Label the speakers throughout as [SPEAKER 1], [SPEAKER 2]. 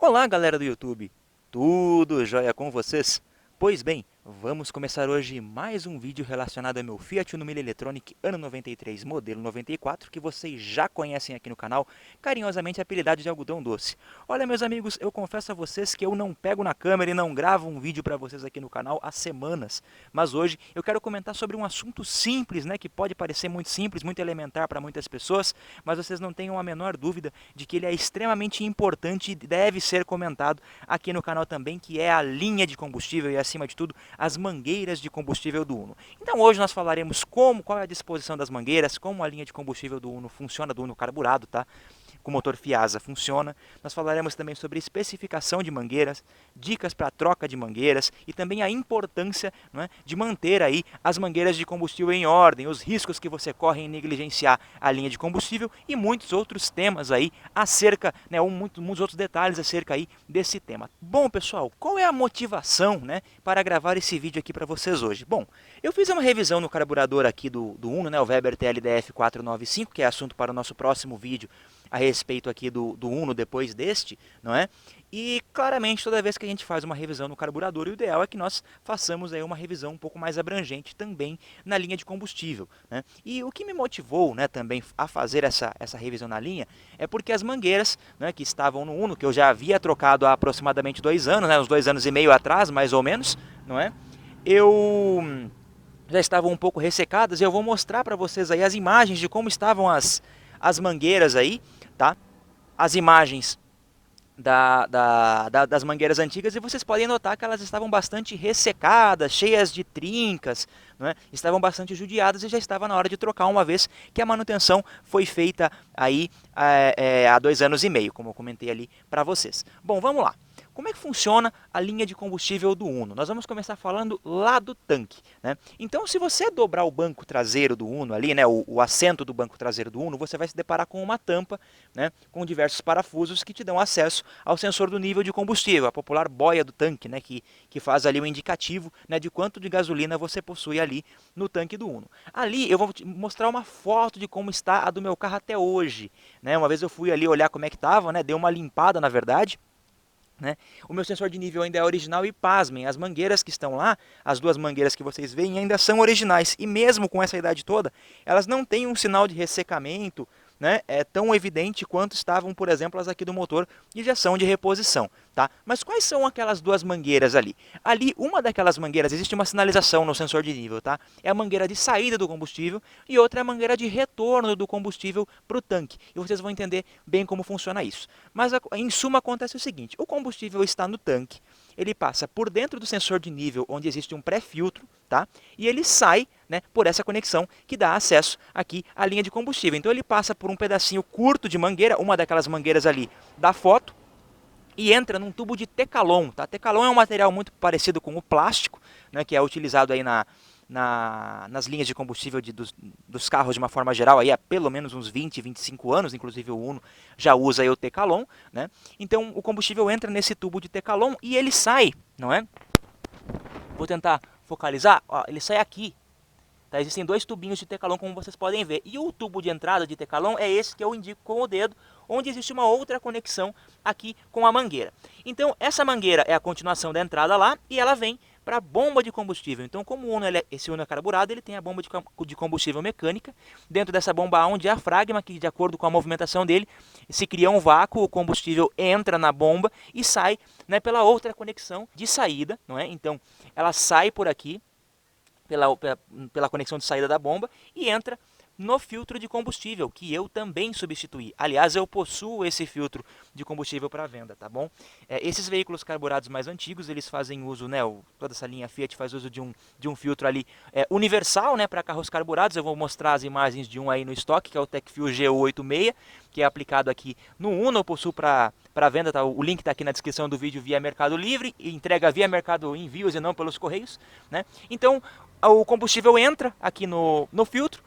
[SPEAKER 1] Olá, galera do YouTube! Tudo jóia com vocês? Pois bem, vamos começar hoje mais um vídeo relacionado ao meu Fiat Uno Mille Electronic ano 93, modelo 94, que vocês já conhecem aqui no canal, carinhosamente apelidado de algodão doce. Olha, meus amigos, eu confesso a vocês que eu não pego na câmera e não gravo um vídeo para vocês aqui no canal há semanas, mas hoje eu quero comentar sobre um assunto simples, que pode parecer muito simples, muito elementar para muitas pessoas, mas vocês não tenham a menor dúvida de que ele é extremamente importante e deve ser comentado aqui no canal também, que é a linha de combustível e, acima de tudo, as mangueiras de combustível do Uno. Então hoje nós falaremos qual é a disposição das mangueiras, como a linha de combustível do Uno funciona, do Uno carburado, tá? Com motor Fiasa funciona. Nós falaremos também sobre especificação de mangueiras, dicas para troca de mangueiras e também a importância, de manter aí as mangueiras de combustível em ordem, os riscos que você corre em negligenciar a linha de combustível e muitos outros temas aí acerca, muitos outros detalhes acerca aí desse tema. Bom, pessoal, qual é a motivação, para gravar esse vídeo aqui para vocês hoje? Bom, eu fiz uma revisão no carburador aqui do Uno, o Weber TLDF 495, que é assunto para o nosso próximo vídeo a respeito aqui do Uno depois deste, não é? E claramente toda vez que a gente faz uma revisão no carburador, o ideal é que nós façamos aí uma revisão um pouco mais abrangente também na linha de combustível, né? E o que me motivou, também a fazer essa revisão na linha é porque as mangueiras, que estavam no Uno, que eu já havia trocado há aproximadamente 2 anos, uns 2 anos e meio atrás, mais ou menos, não é? Eu já estavam um pouco ressecadas e eu vou mostrar para vocês aí as imagens de como estavam as mangueiras aí, tá? As imagens das mangueiras antigas e vocês podem notar que elas estavam bastante ressecadas, cheias de trincas, estavam bastante judiadas e já estava na hora de trocar, uma vez que a manutenção foi feita aí há 2 anos e meio, como eu comentei ali para vocês. Bom, vamos lá. Como é que funciona a linha de combustível do Uno? Nós vamos começar falando lá do tanque, Então, se você dobrar o banco traseiro do Uno ali, o assento do banco traseiro do Uno, você vai se deparar com uma tampa, com diversos parafusos que te dão acesso ao sensor do nível de combustível, a popular boia do tanque, que faz ali o indicativo, de quanto de gasolina você possui ali no tanque do Uno. Ali eu vou te mostrar uma foto de como está a do meu carro até hoje, Uma vez eu fui ali olhar como é que estava, dei uma limpada na verdade. O meu sensor de nível ainda é original e pasmem, as mangueiras que estão lá, as 2 mangueiras que vocês veem ainda são originais e mesmo com essa idade toda, elas não têm um sinal de ressecamento, é tão evidente quanto estavam, por exemplo, as aqui do motor de injeção de reposição, tá? Mas quais são aquelas 2 mangueiras ali? Ali, uma daquelas mangueiras, existe uma sinalização no sensor de nível, tá? É a mangueira de saída do combustível e outra é a mangueira de retorno do combustível para o tanque. E vocês vão entender bem como funciona isso. Mas, em suma, acontece o seguinte, o combustível está no tanque, ele passa por dentro do sensor de nível, onde existe um pré-filtro, tá? E ele sai, por essa conexão que dá acesso aqui à linha de combustível. Então ele passa por um pedacinho curto de mangueira, uma daquelas mangueiras ali da foto, e entra num tubo de Tecalon, tá? Tecalon é um material muito parecido com o plástico, que é utilizado aí nas linhas de combustível dos carros de uma forma geral, aí há pelo menos uns 20, 25 anos, inclusive o Uno já usa aí o Tecalon, Então o combustível entra nesse tubo de Tecalon e ele sai, não é? Vou tentar focalizar, ó, ele sai aqui. Tá? Existem 2 tubinhos de Tecalon, como vocês podem ver. E o tubo de entrada de Tecalon é esse que eu indico com o dedo, onde existe uma outra conexão aqui com a mangueira. Então, essa mangueira é a continuação da entrada lá e ela vem para a bomba de combustível. Então, como esse Uno é carburado, ele tem a bomba de combustível mecânica. Dentro dessa bomba há um diafragma que, de acordo com a movimentação dele, se cria um vácuo, o combustível entra na bomba e sai, pela outra conexão de saída, não é? Então, ela sai por aqui, pela conexão de saída da bomba e entra no filtro de combustível, que eu também substituí. Aliás, eu possuo esse filtro de combustível para venda, tá bom? Esses veículos carburados mais antigos, eles fazem uso, toda essa linha Fiat faz uso de um filtro ali universal, para carros carburados. Eu vou mostrar as imagens de um aí no estoque, que é o TechFuel GU86, que é aplicado aqui no Uno, eu possuo para venda, tá? O link está aqui na descrição do vídeo via Mercado Livre, e entrega via Mercado Envios e não pelos Correios, Então, o combustível entra aqui no filtro,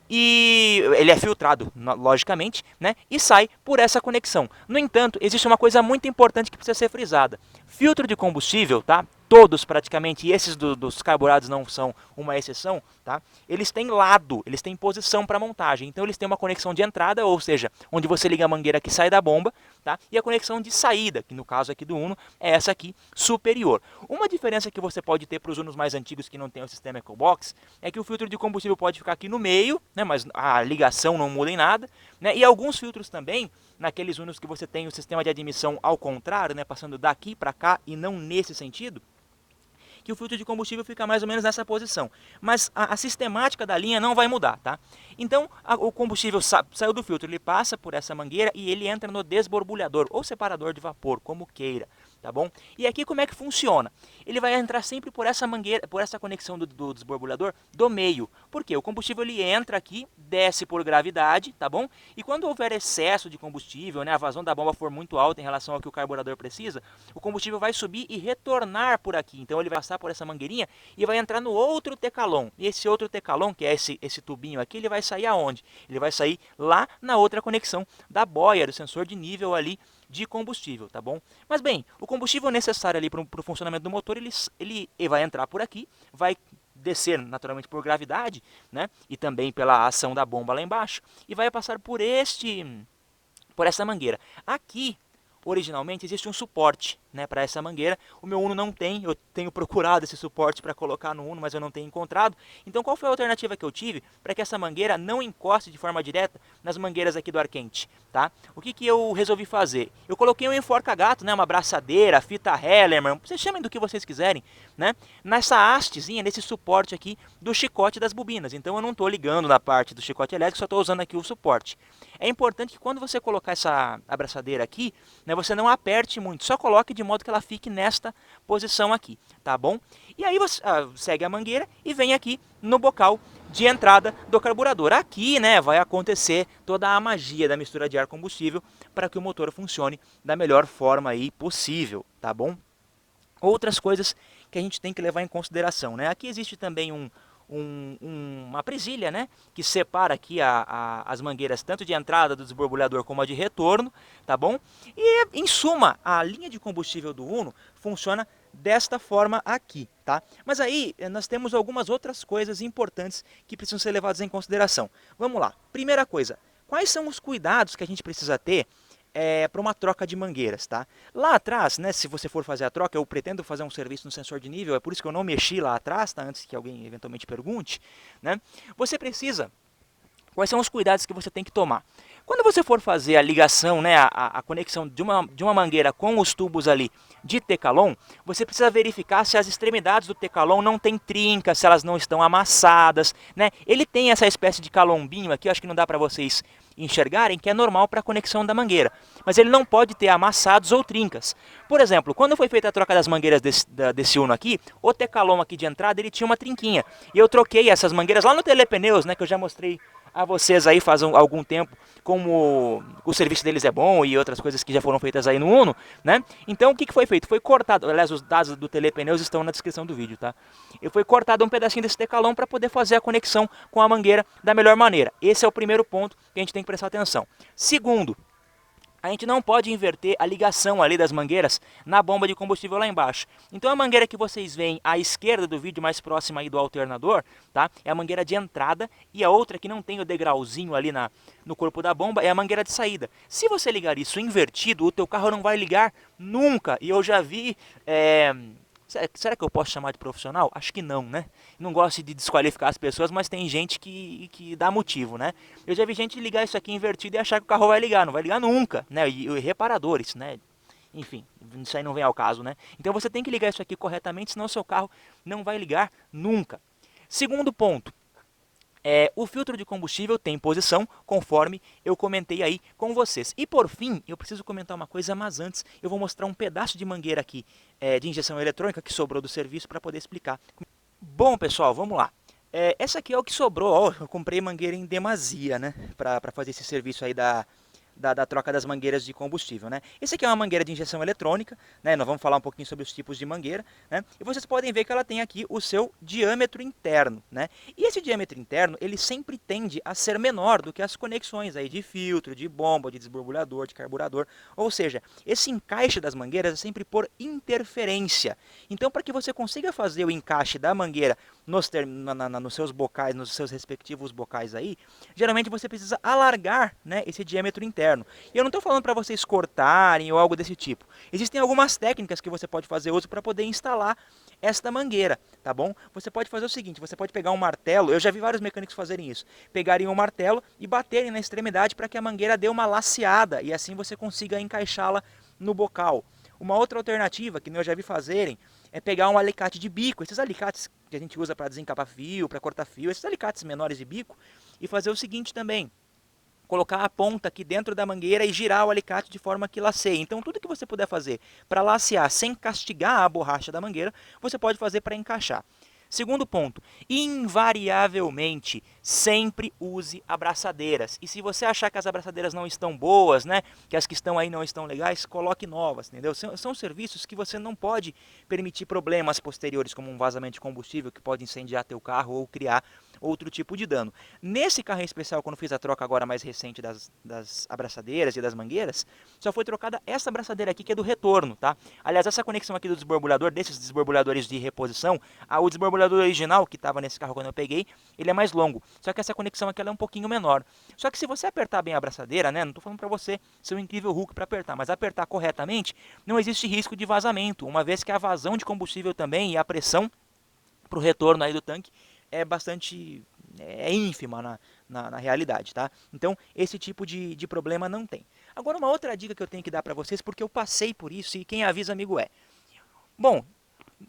[SPEAKER 1] e ele é filtrado, logicamente, e sai por essa conexão. No entanto, existe uma coisa muito importante que precisa ser frisada. Filtro de combustível, tá? Todos praticamente, e esses dos carburados não são uma exceção, tá? Eles têm lado, eles têm posição para montagem. Então eles têm uma conexão de entrada, ou seja, onde você liga a mangueira que sai da bomba, tá? E a conexão de saída, que no caso aqui do Uno é essa aqui, superior. Uma diferença que você pode ter para os Unos mais antigos que não tem o sistema EcoBox é que o filtro de combustível pode ficar aqui no meio, né? Mas a ligação não muda em nada, né? E alguns filtros também, naqueles Unos que você tem o sistema de admissão ao contrário, né? Passando daqui para cá e não nesse sentido, que o filtro de combustível fica mais ou menos nessa posição. Mas a sistemática da linha não vai mudar, tá? Então, o combustível saiu do filtro, ele passa por essa mangueira e ele entra no desborbulhador, ou separador de vapor, como queira, tá bom? E aqui como é que funciona? Ele vai entrar sempre por essa mangueira, por essa conexão do desborbulhador do meio. Por quê? O combustível ele entra aqui, desce por gravidade, tá bom? E quando houver excesso de combustível, né, a vazão da bomba for muito alta em relação ao que o carburador precisa, o combustível vai subir e retornar por aqui. Então ele vai passar por essa mangueirinha e vai entrar no outro tecalon. E esse outro tecalon, que é esse tubinho aqui, ele vai sair aonde? Ele vai sair lá na outra conexão da boia, do sensor de nível ali de combustível, tá bom? Mas bem, o combustível necessário ali para o funcionamento do motor, ele vai entrar por aqui, vai descer naturalmente por gravidade, né? E também pela ação da bomba lá embaixo, e vai passar por essa mangueira. Aqui, originalmente, existe um suporte, né, para essa mangueira. O meu Uno não tem, eu tenho procurado esse suporte para colocar no Uno, mas eu não tenho encontrado. Então qual foi a alternativa que eu tive para que essa mangueira não encoste de forma direta nas mangueiras aqui do ar quente, tá? O que eu resolvi fazer? Eu coloquei um enforca-gato, né, uma abraçadeira, fita Hellerman, vocês chamem do que vocês quiserem, né, nessa hastezinha, nesse suporte aqui do chicote das bobinas. Então eu não estou ligando na parte do chicote elétrico, só estou usando aqui o suporte. É importante que quando você colocar essa abraçadeira aqui, né, você não aperte muito, só coloque de modo que ela fique nesta posição aqui, tá bom? E aí você segue a mangueira e vem aqui no bocal de entrada do carburador. Aqui, né, vai acontecer toda a magia da mistura de ar combustível para que o motor funcione da melhor forma aí possível, tá bom? Outras coisas que a gente tem que levar em consideração, né? Aqui existe também uma presilha, né, que separa aqui as mangueiras tanto de entrada do desborbulhador como a de retorno, tá bom? E em suma, a linha de combustível do Uno funciona desta forma aqui, tá? Mas aí nós temos algumas outras coisas importantes que precisam ser levadas em consideração. Vamos lá. Primeira coisa, quais são os cuidados que a gente precisa ter para uma troca de mangueiras, tá? Lá atrás, né, se você for fazer a troca, eu pretendo fazer um serviço no sensor de nível, é por isso que eu não mexi lá atrás, tá? Antes que alguém eventualmente pergunte, né? Você precisa... Quais são os cuidados que você tem que tomar? Quando você for fazer a ligação, né, a conexão de uma mangueira com os tubos ali de tecalon, você precisa verificar se as extremidades do tecalon não tem trincas, se elas não estão amassadas, né? Ele tem essa espécie de calombinho aqui, acho que não dá para vocês enxergarem, que é normal para a conexão da mangueira. Mas ele não pode ter amassados ou trincas. Por exemplo, quando foi feita a troca das mangueiras desse Uno aqui, o tecalon aqui de entrada ele tinha uma trinquinha. E eu troquei essas mangueiras lá no Telepneus, né, que eu já mostrei a vocês aí faz algum tempo como o serviço deles é bom e outras coisas que já foram feitas aí no Uno, né? Então o que foi feito? Foi cortado, aliás os dados do Telepneus estão na descrição do vídeo, tá? E foi cortado um pedacinho desse tecalon para poder fazer a conexão com a mangueira da melhor maneira. Esse é o primeiro ponto que a gente tem que prestar atenção. Segundo, a gente não pode inverter a ligação ali das mangueiras na bomba de combustível lá embaixo. Então a mangueira que vocês veem à esquerda do vídeo, mais próxima aí do alternador, tá? É a mangueira de entrada, e a outra que não tem o degrauzinho ali no corpo da bomba é a mangueira de saída. Se você ligar isso invertido, o teu carro não vai ligar nunca. E eu já vi... Será que eu posso chamar de profissional? Acho que não, né? Não gosto de desqualificar as pessoas, mas tem gente que dá motivo, né? Eu já vi gente ligar isso aqui invertido e achar que o carro vai ligar. Não vai ligar nunca, né? E reparadores, né? Enfim, isso aí não vem ao caso, né? Então você tem que ligar isso aqui corretamente, senão o seu carro não vai ligar nunca. Segundo ponto. O filtro de combustível tem posição, conforme eu comentei aí com vocês. E por fim, eu preciso comentar uma coisa, mas antes eu vou mostrar um pedaço de mangueira aqui de injeção eletrônica que sobrou do serviço para poder explicar. Bom, pessoal, vamos lá. Essa aqui é o que sobrou. Ó, eu comprei mangueira em demasia, né, para fazer esse serviço aí da troca das mangueiras de combustível, né? Esse aqui é uma mangueira de injeção eletrônica, né? Nós vamos falar um pouquinho sobre os tipos de mangueira, né? E vocês podem ver que ela tem aqui o seu diâmetro interno, né? E esse diâmetro interno, ele sempre tende a ser menor do que as conexões aí de filtro, de bomba, de desborbulhador, de carburador. Ou seja, esse encaixe das mangueiras é sempre por interferência. Então, para que você consiga fazer o encaixe da mangueira nos seus bocais, nos seus respectivos bocais aí, geralmente você precisa alargar, né, esse diâmetro interno. E eu não estou falando para vocês cortarem ou algo desse tipo. Existem algumas técnicas que você pode fazer uso para poder instalar esta mangueira, tá bom? Você pode fazer o seguinte, você pode pegar um martelo, eu já vi vários mecânicos fazerem isso, pegarem um martelo e baterem na extremidade para que a mangueira dê uma laceada e assim você consiga encaixá-la no bocal. Uma outra alternativa, que eu já vi fazerem, é pegar um alicate de bico, esses alicates que a gente usa para desencapar fio, para cortar fio, esses alicates menores de bico, e fazer o seguinte também, colocar a ponta aqui dentro da mangueira e girar o alicate de forma que laceie. Então tudo que você puder fazer para lacear sem castigar a borracha da mangueira, você pode fazer para encaixar. Segundo ponto, invariavelmente sempre use abraçadeiras. E se você achar que as abraçadeiras não estão boas, né, que as que estão aí não estão legais, coloque novas, entendeu? São serviços que você não pode permitir problemas posteriores, como um vazamento de combustível que pode incendiar teu carro ou criar outro tipo de dano. Nesse carro em especial, quando fiz a troca agora mais recente das abraçadeiras e das mangueiras, só foi trocada essa abraçadeira aqui que é do retorno, tá? Aliás, essa conexão aqui do desborbulhador, desses desborbulhadores de reposição, o desborbulhador original que estava nesse carro quando eu peguei, ele é mais longo. Só que essa conexão aqui ela é um pouquinho menor. Só que se você apertar bem a abraçadeira, né, não estou falando para você ser um incrível Hulk para apertar, mas apertar corretamente, não existe risco de vazamento, uma vez que a vazão de combustível também e a pressão para o retorno aí do tanque é bastante ínfima na realidade, tá? Então, esse tipo de problema não tem. Agora, uma outra dica que eu tenho que dar para vocês, porque eu passei por isso e quem avisa, amigo é. Bom,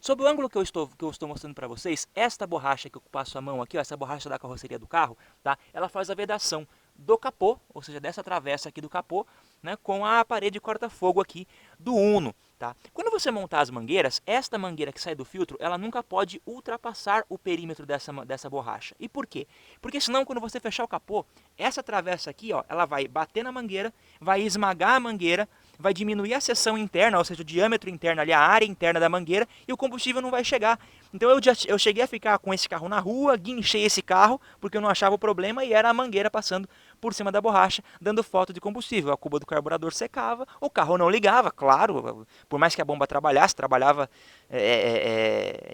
[SPEAKER 1] sob o ângulo que eu estou mostrando para vocês, esta borracha que eu passo a mão aqui, ó, essa borracha da carroceria do carro, tá? Ela faz a vedação do capô, ou seja, dessa travessa aqui do capô, né, com a parede corta-fogo aqui do Uno. Tá? Quando você montar as mangueiras, esta mangueira que sai do filtro, ela nunca pode ultrapassar o perímetro dessa borracha. E por quê? Porque senão, quando você fechar o capô, essa travessa aqui, ó, ela vai bater na mangueira, vai esmagar a mangueira, vai diminuir a seção interna, ou seja, o diâmetro interno ali, a área interna da mangueira, e o combustível não vai chegar. Então eu cheguei a ficar com esse carro na rua, guinchei esse carro, porque eu não achava o problema, e era a mangueira passando por cima da borracha, dando falta de combustível. A cuba do carburador secava, o carro não ligava, claro, por mais que a bomba trabalhasse, trabalhava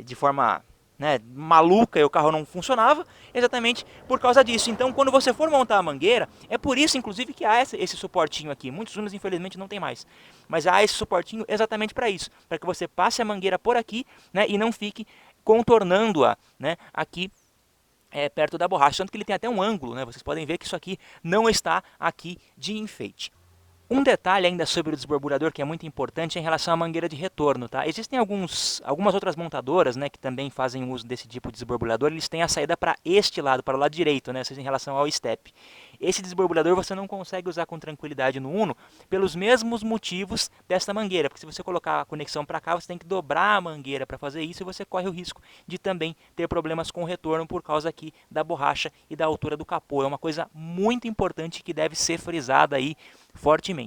[SPEAKER 1] de forma, né, maluca e o carro não funcionava, exatamente por causa disso. Então, quando você for montar a mangueira, é por isso, inclusive, que há esse suportinho aqui. Muitos Unos, infelizmente, não tem mais. Mas há esse suportinho exatamente para isso, para que você passe a mangueira por aqui, né, e não fique contornando-a, né, aqui perto da borracha. Tanto que ele tem até um ângulo, né? Vocês podem ver que isso aqui não está aqui de enfeite. Um detalhe ainda sobre o desborbulhador que é muito importante é em relação à mangueira de retorno, tá? Existem algumas outras montadoras, né, que também fazem uso desse tipo de desborbulhador, eles têm a saída para este lado, para o lado direito, né, seja em relação ao step. Esse desborbulhador você não consegue usar com tranquilidade no Uno pelos mesmos motivos desta mangueira, porque se você colocar a conexão para cá, você tem que dobrar a mangueira para fazer isso e você corre o risco de também ter problemas com o retorno por causa aqui da borracha e da altura do capô. É uma coisa muito importante que deve ser frisada aí fortemente.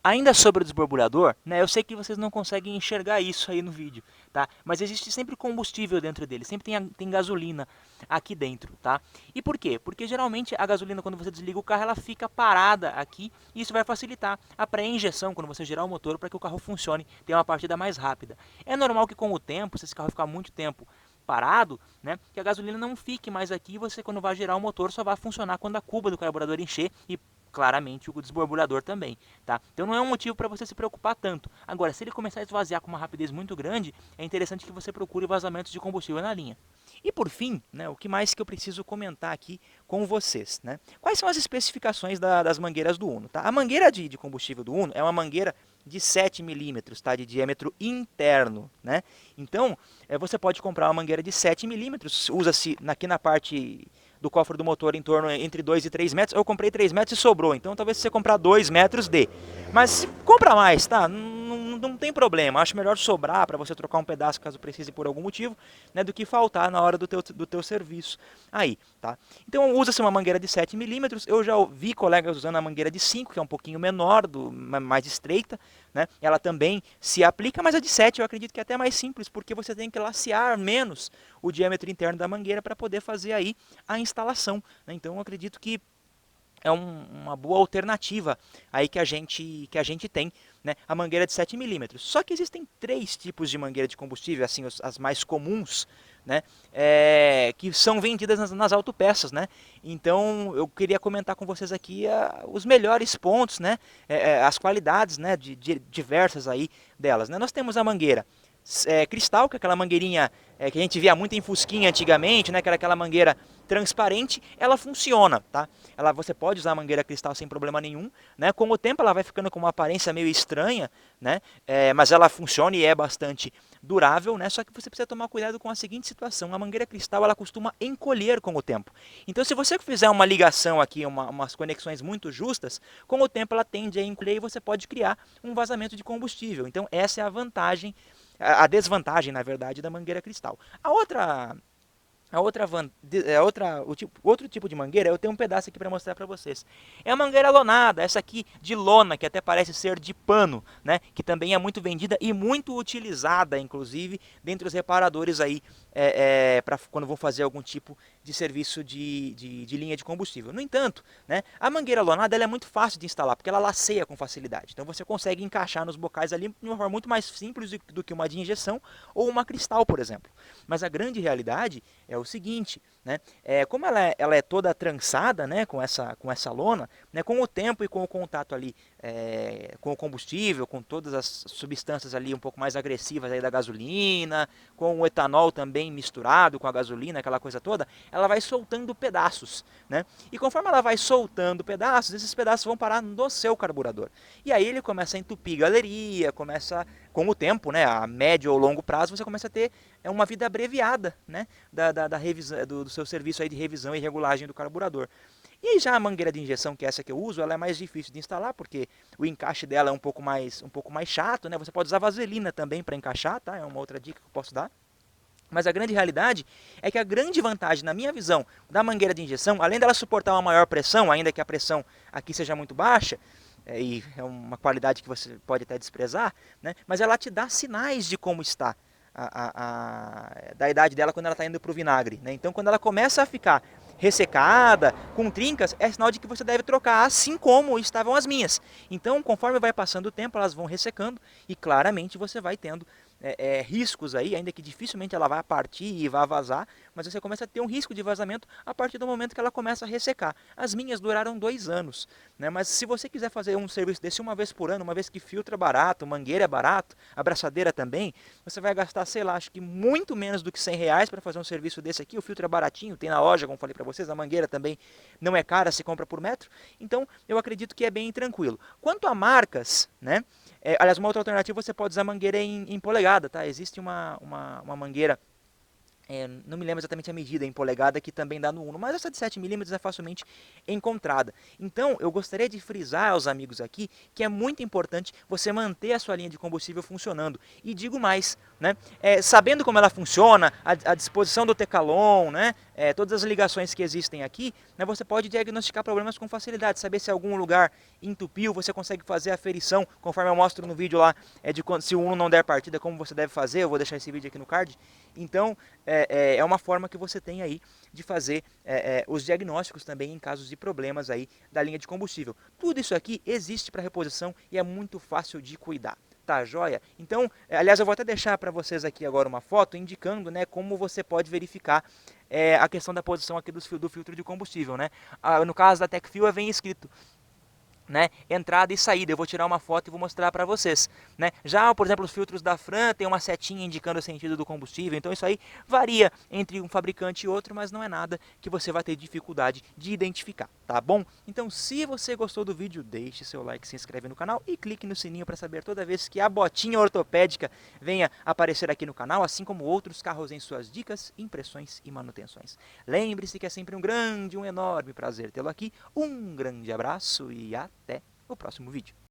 [SPEAKER 1] Ainda sobre o desborbulhador, né, eu sei que vocês não conseguem enxergar isso aí no vídeo, tá? Mas existe sempre combustível dentro dele, sempre tem gasolina aqui dentro, tá? E por quê? Porque geralmente a gasolina, quando você desliga o carro, ela fica parada aqui e isso vai facilitar a pré-injeção quando você girar o motor para que o carro funcione, tenha uma partida mais rápida. É normal que com o tempo, se esse carro ficar muito tempo parado, né, que a gasolina não fique mais aqui e você, quando vai girar o motor, só vai funcionar quando a cuba do carburador encher e claramente o desborbulhador também, tá? Então não é um motivo para você se preocupar tanto. Agora, se ele começar a esvaziar com uma rapidez muito grande, é interessante que você procure vazamentos de combustível na linha. E por fim, né, o que mais que eu preciso comentar aqui com vocês, né? Quais são as especificações das mangueiras do Uno, tá? A mangueira de combustível do Uno é uma mangueira de 7 milímetros, tá? De diâmetro interno, né? Então, você pode comprar uma mangueira de 7 milímetros, usa-se aqui na parte do cofre do motor em torno entre 2 e 3 metros. Eu comprei 3 metros e sobrou, então talvez se você comprar 2 metros dê. Mas compra mais, tá? Não tem problema, acho melhor sobrar para você trocar um pedaço caso precise por algum motivo, né, do que faltar na hora do teu serviço aí, tá? Então usa-se uma mangueira de 7 milímetros, eu já vi colegas usando a mangueira de 5, que é um pouquinho menor, mais estreita, né? Ela também se aplica, mas a de 7 eu acredito que é até mais simples, porque você tem que lacear menos o diâmetro interno da mangueira para poder fazer aí a instalação, né? Então eu acredito que é uma boa alternativa aí que a gente tem, né, a mangueira de 7 milímetros. Só que existem 3 tipos de mangueira de combustível, assim, as mais comuns, né, que são vendidas nas autopeças, né? Então eu queria comentar com vocês aqui os melhores pontos, né, as qualidades, né, de diversas aí delas, né? Nós temos a mangueira cristal, que é aquela mangueirinha que a gente via muito em Fusquinha antigamente, né, que era aquela mangueira transparente, ela funciona, tá? Você pode usar a mangueira cristal sem problema nenhum, né? Com o tempo ela vai ficando com uma aparência meio estranha, né? Mas ela funciona e é bastante durável, né? Só que você precisa tomar cuidado com a seguinte situação: a mangueira cristal ela costuma encolher com o tempo. Então, se você fizer uma ligação aqui, umas conexões muito justas, com o tempo ela tende a encolher e você pode criar um vazamento de combustível. Então, essa é a vantagem, a desvantagem, na verdade, da mangueira cristal. Outro tipo de mangueira, eu tenho um pedaço aqui para mostrar para vocês. É a mangueira lonada, essa aqui de lona, que até parece ser de pano, né? Que também é muito vendida e muito utilizada, inclusive, dentre os reparadores aí, para quando vão fazer algum tipo de serviço de linha de combustível. No entanto, né, a mangueira lonada ela é muito fácil de instalar, porque ela laceia com facilidade. Então você consegue encaixar nos bocais ali de uma forma muito mais simples do que uma de injeção ou uma cristal, por exemplo. Mas a grande realidade é o seguinte, né? Como ela é toda trançada, né, com essa lona, né, com o tempo e com o contato ali com o combustível, com todas as substâncias ali um pouco mais agressivas aí da gasolina, com o etanol também misturado com a gasolina, aquela coisa toda, ela vai soltando pedaços, né? E conforme ela vai soltando pedaços, esses pedaços vão parar no seu carburador. E aí ele começa a entupir galeria, com o tempo, né, a médio ou longo prazo, você começa a ter uma vida abreviada, né, da revisão, do seu serviço aí de revisão e regulagem do carburador. E aí já a mangueira de injeção, que é essa que eu uso, ela é mais difícil de instalar, porque o encaixe dela é um pouco mais chato, né? Você pode usar vaselina também para encaixar, tá? É uma outra dica que eu posso dar. Mas a grande realidade é que a grande vantagem, na minha visão, da mangueira de injeção, além dela suportar uma maior pressão, ainda que a pressão aqui seja muito baixa, e é uma qualidade que você pode até desprezar, né? Mas ela te dá sinais de como está da idade dela quando ela está indo para o vinagre, né? Então, quando ela começa a ficar ressecada, com trincas, é sinal de que você deve trocar, assim como estavam as minhas. Então, conforme vai passando o tempo, elas vão ressecando e claramente você vai tendo riscos aí, ainda que dificilmente ela vá partir e vá vazar, mas você começa a ter um risco de vazamento a partir do momento que ela começa a ressecar. As minhas duraram 2 anos, né? Mas se você quiser fazer um serviço desse uma vez por ano, uma vez que filtro é barato, mangueira é barato, abraçadeira também, você vai gastar, sei lá, acho que muito menos do que R$ 100 para fazer um serviço desse aqui. O filtro é baratinho, tem na loja, como falei para vocês, a mangueira também não é cara, se compra por metro, então eu acredito que é bem tranquilo. Quanto a marcas, né? Aliás, uma outra alternativa, você pode usar mangueira em polegada, tá? Existe uma mangueira, não me lembro exatamente a medida em polegada, que também dá no Uno, mas essa de 7 milímetros é facilmente encontrada. Então, eu gostaria de frisar aos amigos aqui que é muito importante você manter a sua linha de combustível funcionando. E digo mais, né? Sabendo como ela funciona, a disposição do Tecalon, né? Todas as ligações que existem aqui, né? Você pode diagnosticar problemas com facilidade, saber se algum lugar entupiu, você consegue fazer a aferição, conforme eu mostro no vídeo lá, se o Uno não der partida, como você deve fazer. Eu vou deixar esse vídeo aqui no card. Então, é uma forma que você tem aí de fazer os diagnósticos também em casos de problemas aí da linha de combustível. Tudo isso aqui existe para reposição e é muito fácil de cuidar. Tá, joia? Então, aliás, eu vou até deixar para vocês aqui agora uma foto indicando, né, como você pode verificar a questão da posição aqui do filtro de combustível, né? No caso da TecFuel vem escrito, né, entrada e saída. Eu vou tirar uma foto e vou mostrar para vocês, né? Já, por exemplo, os filtros da Fran tem uma setinha indicando o sentido do combustível, então isso aí varia entre um fabricante e outro, mas não é nada que você vai ter dificuldade de identificar, tá bom? Então, se você gostou do vídeo, deixe seu like, se inscreve no canal e clique no sininho para saber toda vez que a botinha ortopédica venha aparecer aqui no canal, assim como outros carros em suas dicas, impressões e manutenções. Lembre-se que é sempre um enorme prazer tê-lo aqui. Um grande abraço e até o próximo vídeo.